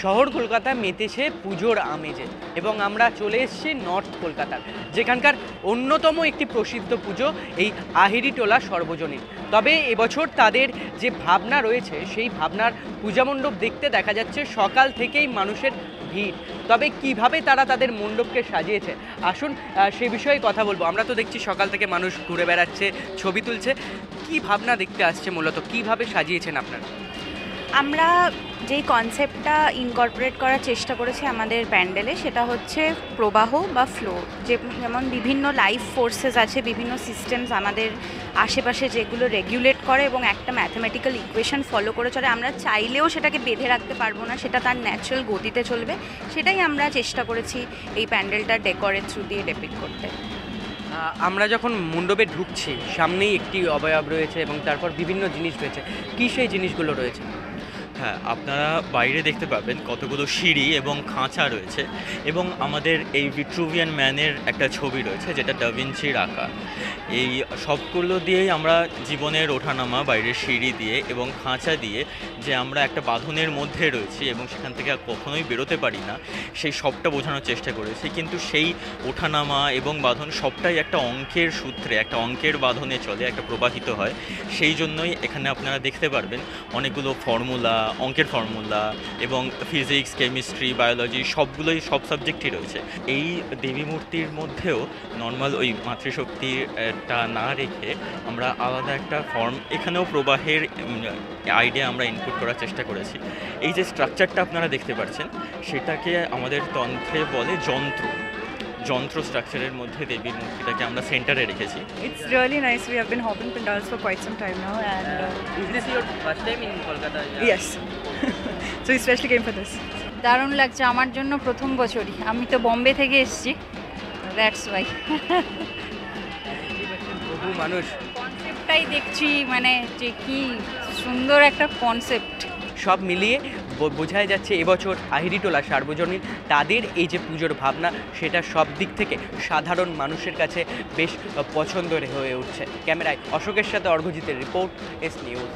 শহর কলকাতা মেতেছে পুজোর আমেজে এবং আমরা চলে এসেছি নর্থ কলকাতার, যেখানকার অন্যতম একটি প্রসিদ্ধ পুজো এই আহিরিটোলা সর্বজনীন। তবে এবছর তাদের যে ভাবনা রয়েছে সেই ভাবনার পূজা মণ্ডপ দেখতে দেখা যাচ্ছে সকাল থেকেই মানুষের ভিড়। তবে কিভাবে তারা তাদের মণ্ডপকে সাজিয়েছে আসুন সে বিষয়ে কথা বলবো। আমরা তো দেখছি সকাল থেকে মানুষ ঘুরে বেড়াচ্ছে, ছবি তুলছে। কি ভাবনা দেখতে আসছে, মূলত কিভাবে সাজিয়েছেন আপনারা? আমরা যেই কনসেপ্টটা ইনকর্পোরেট করার চেষ্টা করেছি আমাদের প্যান্ডেলে, সেটা হচ্ছে প্রবাহ বা ফ্লো। যেমন বিভিন্ন লাইফ ফোর্সেস আছে, বিভিন্ন সিস্টেমস আমাদের আশেপাশে যেগুলো রেগুলেট করে এবং একটা ম্যাথমেটিক্যাল ইকুয়েশন ফলো করে চলে। আমরা চাইলেও সেটাকে বেঁধে রাখতে পারবো না, সেটা তার ন্যাচারাল গতিতে চলবে। সেটাই আমরা চেষ্টা করেছি এই প্যান্ডেলটার ডেকোরের থ্রু দিয়ে ডেপিক্ট করতে। আমরা যখন মণ্ডপে ঢুকছি সামনেই একটি অবয়ব রয়েছে এবং তারপর বিভিন্ন জিনিস রয়েছে। কী সেই জিনিসগুলো রয়েছে? হ্যাঁ, আপনারা বাইরে দেখতে পাবেন কতগুলো সিঁড়ি এবং খাঁচা রয়েছে এবং আমাদের এই ভিট্রুভিয়ান ম্যানের একটা ছবি রয়েছে যেটা ডা ভিঞ্চির আঁকা। এই সবগুলো দিয়েই আমরা জীবনের ওঠানামা, বাইরের সিঁড়ি দিয়ে এবং খাঁচা দিয়ে যে আমরা একটা বাঁধনের মধ্যে রয়েছি এবং সেখান থেকে আর কখনোই বেরোতে পারি না, সেই সবটা বোঝানোর চেষ্টা করেছি। কিন্তু সেই ওঠানামা এবং বাঁধন সবটাই একটা অঙ্কের সূত্রে, একটা অঙ্কের বাঁধনে চলে, একটা প্রবাহিত হয়। সেই জন্যই এখানে আপনারা দেখতে পারবেন অনেকগুলো ফর্মুলা, অঙ্কের ফর্মুলা এবং ফিজিক্স, কেমিস্ট্রি, বায়োলজি সব সাবজেক্টই রয়েছে। এই দেবী মূর্তির মধ্যেও নর্মাল ওই মাতৃশক্তিটা না রেখে আমরা আলাদা একটা ফর্ম, এখানেও প্রবাহের আইডিয়া আমরা ইনপুট করার চেষ্টা করেছি। এই যে স্ট্রাকচারটা আপনারা দেখতে পাচ্ছেন সেটাকে আমাদের তন্ত্রে বলে যন্ত্র স্ট্রাকচারের মধ্যে দেবীর মূর্তিটাকে আমরা সেন্টারে রেখেছি। It's really nice. We have been hopping pandals for quite some time now, and Is this your first time in Kolkata? yes, so we especially came for this. দারুণ লাগছে আমার জন্য, প্রথম বছরই। আমি তো বম্বে থেকে এসেছি, দ্যাটস ওয়াই। বহু মানুষ কনসেপ্টটাই দেখছি, মানে যে কি সুন্দর একটা কনসেপ্ট। সব মিলিয়ে বোঝাই যাচ্ছে এবছর আহিরিটোলা সার্বজনীন তাদের এই যে পুজোর ভাবনা সেটা সব দিক থেকে সাধারণ মানুষের কাছে বেশ পছন্দের হয়ে উঠছে। ক্যামেরায় অশোকের সাথে অর্ঘজিতের রিপোর্ট, এস নিউজ।